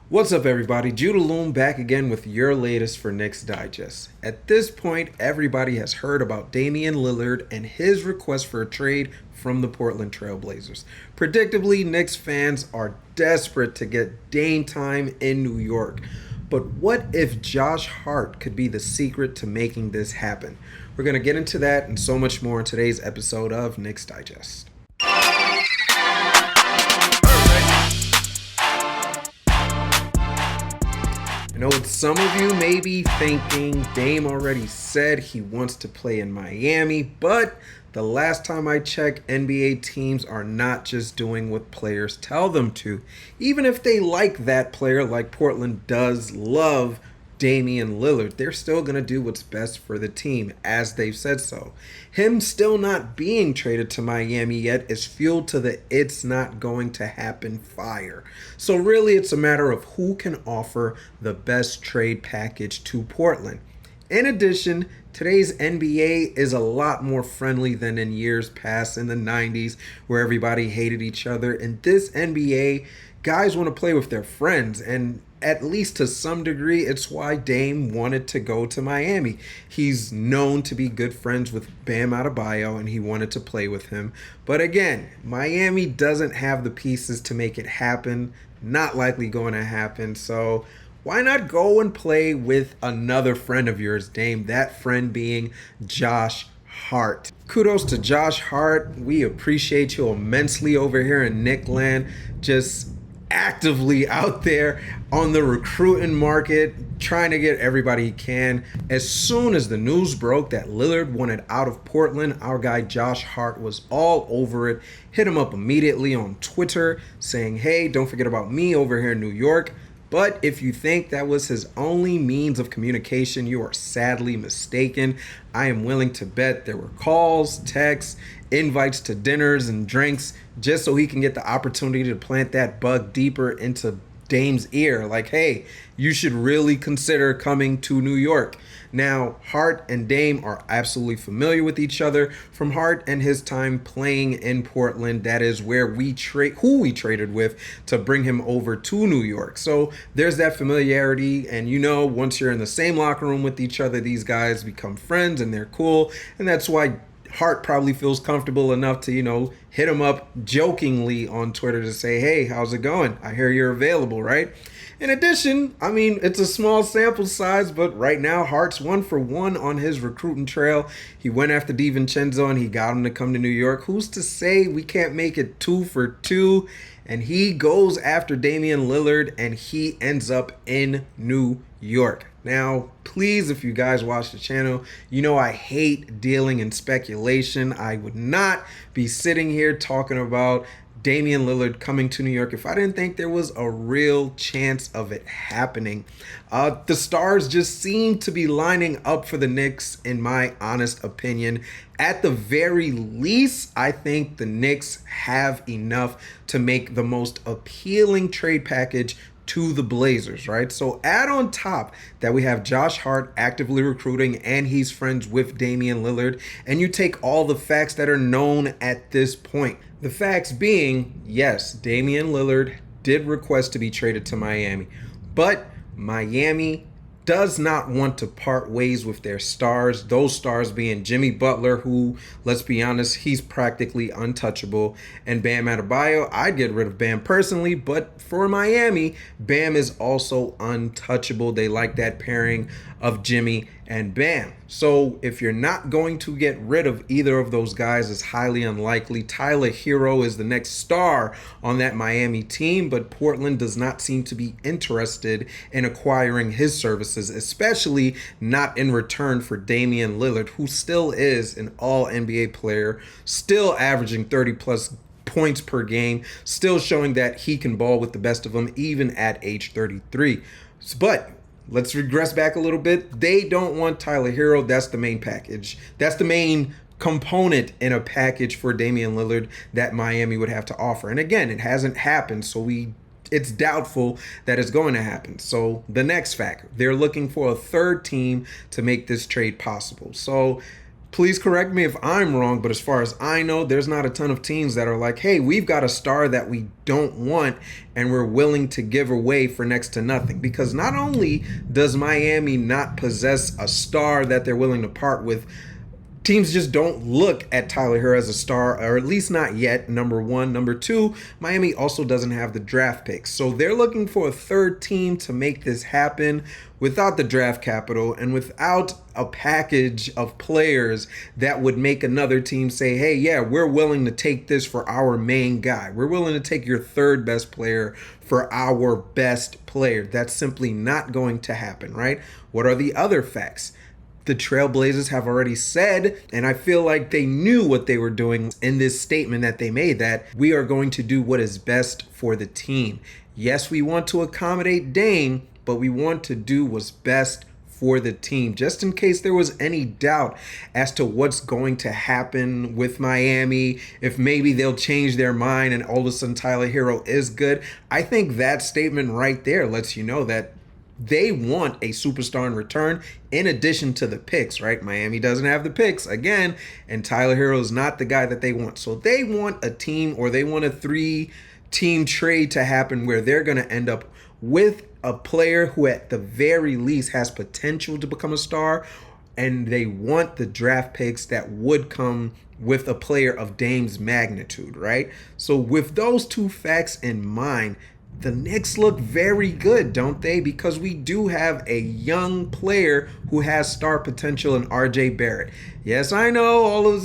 What's up, everybody? Jude Allume back again with your latest for Knicks Digest. At this point, everybody has heard about Damian Lillard and his request for a trade from the Portland Trail Blazers. Predictably, Knicks fans are desperate to get Dame time in New York. But what if Josh Hart could be the secret to making this happen? We're going to get into that and so much more in today's episode of Knicks Digest. I know some of you may be thinking Dame already said he wants to play in Miami, but the last time I checked, NBA teams are not just doing what players tell them to. Even if they like that player, like Portland does love Damian Lillard, they're still going to do what's best for the team, as they've said so. Him still not being traded to Miami yet is fuel to the "it's not going to happen" fire. So really, it's a matter of who can offer the best trade package to Portland. In addition, today's NBA is a lot more friendly than in years past in the 90s, where everybody hated each other. In this NBA, guys want to play with their friends, and at least to some degree, it's why Dame wanted to go to Miami. He's known to be good friends with Bam Adebayo, and he wanted to play with him. But again, Miami doesn't have the pieces to make it happen. Not likely going to happen. So why not go and play with another friend of yours, Dame? That friend being Josh Hart. Kudos to Josh Hart. We appreciate you immensely over here in Knickland. Just actively out there on the recruiting market, trying to get everybody he can. As soon as the news broke that Lillard wanted out of Portland, our guy Josh Hart was all over it. Hit him up immediately on Twitter saying, "Hey, don't forget about me over here in New York." But if you think that was his only means of communication, you are sadly mistaken. I am willing to bet there were calls, texts, invites to dinners and drinks just so he can get the opportunity to plant that bug deeper into Dame's ear. Like, hey, you should really consider coming to New York. Now, Hart and Dame are absolutely familiar with each other from Hart and his time playing in Portland. That is where we traded with to bring him over to New York. So there's that familiarity, and once you're in the same locker room with each other, these guys become friends and they're cool, and that's why Hart probably feels comfortable enough to, hit him up jokingly on Twitter to say, "Hey, how's it going? I hear you're available," right? In addition, it's a small sample size, but right now Hart's 1 for 1 on his recruiting trail. He went after DiVincenzo and he got him to come to New York. Who's to say we can't make it 2 for 2? And he goes after Damian Lillard and he ends up in New York. Now, please, if you guys watch the channel, I hate dealing in speculation. I would not be sitting here talking about Damian Lillard coming to New York if I didn't think there was a real chance of it happening. The stars just seem to be lining up for the Knicks, in my honest opinion. At the very least, I think the Knicks have enough to make the most appealing trade package to the Blazers, right? So add on top that we have Josh Hart actively recruiting and he's friends with Damian Lillard, and you take all the facts that are known at this point. The facts being, yes, Damian Lillard did request to be traded to Miami, but Miami does not want to part ways with their stars, those stars being Jimmy Butler, who, let's be honest, he's practically untouchable, and Bam Adebayo. I'd get rid of Bam personally, but for Miami, Bam is also untouchable. They like that pairing of Jimmy and Bam. So if you're not going to get rid of either of those guys, it's highly unlikely. Tyler Hero is the next star on that Miami team, but Portland does not seem to be interested in acquiring his services, especially not in return for Damian Lillard, who still is an all-NBA player, still averaging 30-plus points per game, still showing that he can ball with the best of them even at age 33. But let's regress back a little bit. They don't want Tyler Hero. That's the main package. That's the main component in a package for Damian Lillard that Miami would have to offer. And again, it hasn't happened, so it's doubtful that it's going to happen. So the next fact, they're looking for a third team to make this trade possible. So Please correct me if I'm wrong, but as far as I know, there's not a ton of teams that are like, hey, we've got a star that we don't want and we're willing to give away for next to nothing. Because not only does Miami not possess a star that they're willing to part with, teams just don't look at Tyler Hero as a star, or at least not yet, number one. Number two, Miami also doesn't have the draft picks. So they're looking for a third team to make this happen without the draft capital and without a package of players that would make another team say, hey, yeah, we're willing to take this for our main guy. We're willing to take your third best player for our best player. That's simply not going to happen, right? What are the other facts? The Trailblazers have already said, and I feel like they knew what they were doing in this statement that they made, that we are going to do what is best for the team. Yes, we want to accommodate Dame, but we want to do what's best for the team. Just in case there was any doubt as to what's going to happen with Miami, if maybe they'll change their mind and all of a sudden Tyler Hero is good, I think that statement right there lets you know that they want a superstar in return in addition to the picks, right? Miami doesn't have the picks again, and Tyler Hero is not the guy that they want. So they want a team, or they want a 3-team trade to happen where they're going to end up with a player who at the very least has potential to become a star, and they want the draft picks that would come with a player of Dame's magnitude, right? So with those two facts in mind, the Knicks look very good, don't they? Because we do have a young player who has star potential in RJ Barrett. Yes, I know all of,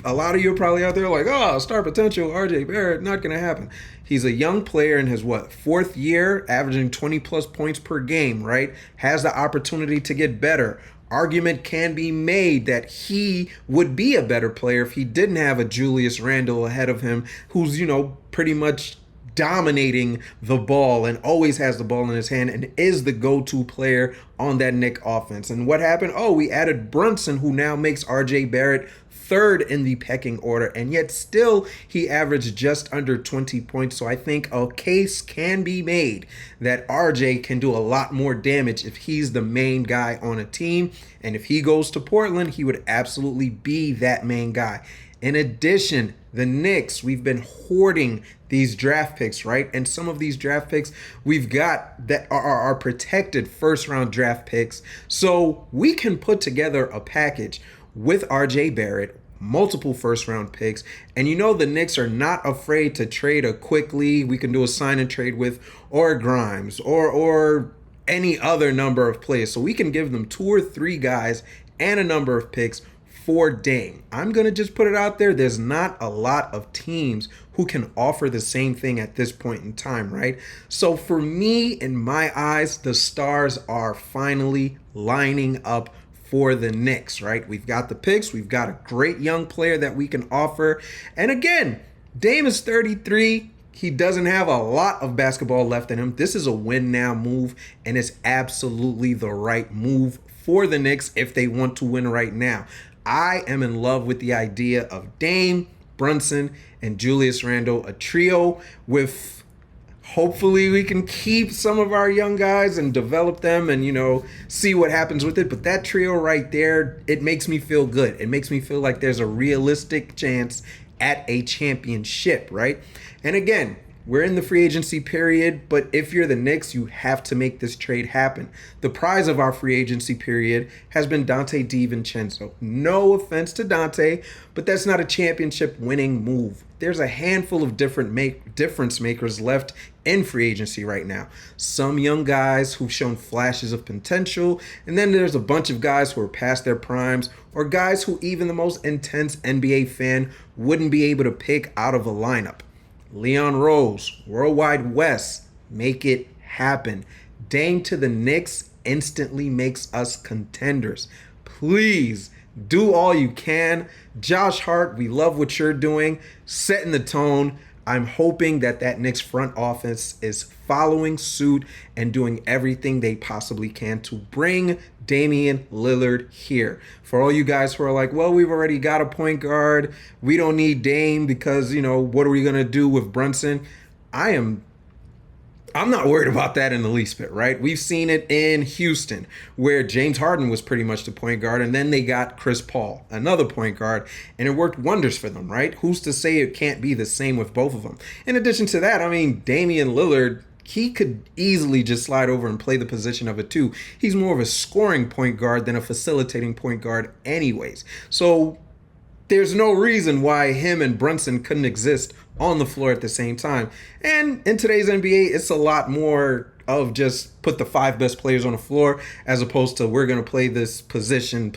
a lot of you are probably out there like, oh, star potential, RJ Barrett, not going to happen. He's a young player in his, fourth year, averaging 20 plus points per game, right? Has the opportunity to get better. Argument can be made that he would be a better player if he didn't have a Julius Randle ahead of him, who's, pretty much dominating the ball and always has the ball in his hand and is the go-to player on that Knicks offense. And what happened? Oh, we added Brunson, who now makes RJ Barrett third in the pecking order, and yet still he averaged just under 20 points. So I think a case can be made that RJ can do a lot more damage if he's the main guy on a team. And if he goes to Portland, he would absolutely be that main guy. In addition, the Knicks, we've been hoarding these draft picks, right? And some of these draft picks we've got that are protected first-round draft picks. So we can put together a package with RJ Barrett, multiple first-round picks, and the Knicks are not afraid to trade a quickly. We can do a sign and trade with or Grimes or any other number of players. So we can give them 2 or 3 guys and a number of picks for Dame. I'm going to just put it out there. There's not a lot of teams who can offer the same thing at this point in time, right? So for me, in my eyes, the stars are finally lining up for the Knicks, right? We've got the picks. We've got a great young player that we can offer. And again, Dame is 33. He doesn't have a lot of basketball left in him. This is a win now move, and it's absolutely the right move for the Knicks if they want to win right now. I am in love with the idea of Dame, Brunson, and Julius Randle, a trio with hopefully we can keep some of our young guys and develop them and, see what happens with it. But that trio right there, it makes me feel good. It makes me feel like there's a realistic chance at a championship, right? And again, we're in the free agency period, but if you're the Knicks, you have to make this trade happen. The prize of our free agency period has been Dante DiVincenzo. No offense to Dante, but that's not a championship winning move. There's a handful of difference makers left in free agency right now. Some young guys who've shown flashes of potential, and then there's a bunch of guys who are past their primes, or guys who even the most intense NBA fan wouldn't be able to pick out of a lineup. Leon Rose, Worldwide West, make it happen. Dame to the Knicks instantly makes us contenders. Please do all you can. Josh Hart, we love what you're doing, setting the tone. I'm hoping that Knicks front office is following suit and doing everything they possibly can to bring Damian Lillard here. For all you guys who are like, well, we've already got a point guard. We don't need Dame because, what are we going to do with Brunson? I'm I'm not worried about that in the least bit, right? We've seen it in Houston, where James Harden was pretty much the point guard, and then they got Chris Paul, another point guard, and it worked wonders for them, right? Who's to say it can't be the same with both of them? In addition to that, I mean, Damian Lillard, he could easily just slide over and play the position of a two. He's more of a scoring point guard than a facilitating point guard anyways. So there's no reason why him and Brunson couldn't exist on the floor at the same time. And in today's NBA, it's a lot more of just put the 5 best players on the floor as opposed to we're going to play this position,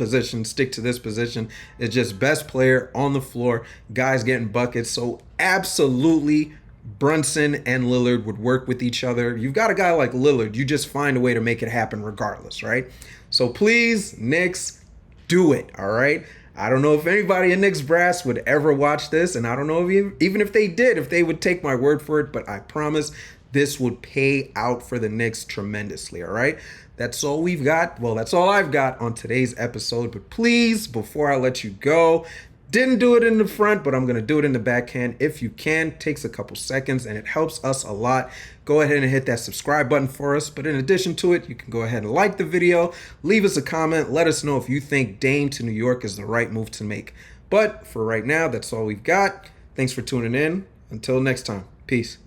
stick to this position. It's just best player on the floor, guys getting buckets. So absolutely Brunson and Lillard would work with each other. You've got a guy like Lillard, you just find a way to make it happen regardless, right? So please, Knicks, do it, all right? I don't know if anybody in Knicks brass would ever watch this, and I don't know if even if they did, if they would take my word for it, but I promise this would pay out for the Knicks tremendously, all right? That's all we've got. Well, that's all I've got on today's episode, but please, before I let you go, didn't do it in the front, but I'm going to do it in the backhand. If you can, takes a couple seconds, and it helps us a lot. Go ahead and hit that subscribe button for us. But in addition to it, you can go ahead and like the video, leave us a comment, let us know if you think Dame to New York is the right move to make. But for right now, that's all we've got. Thanks for tuning in. Until next time, peace.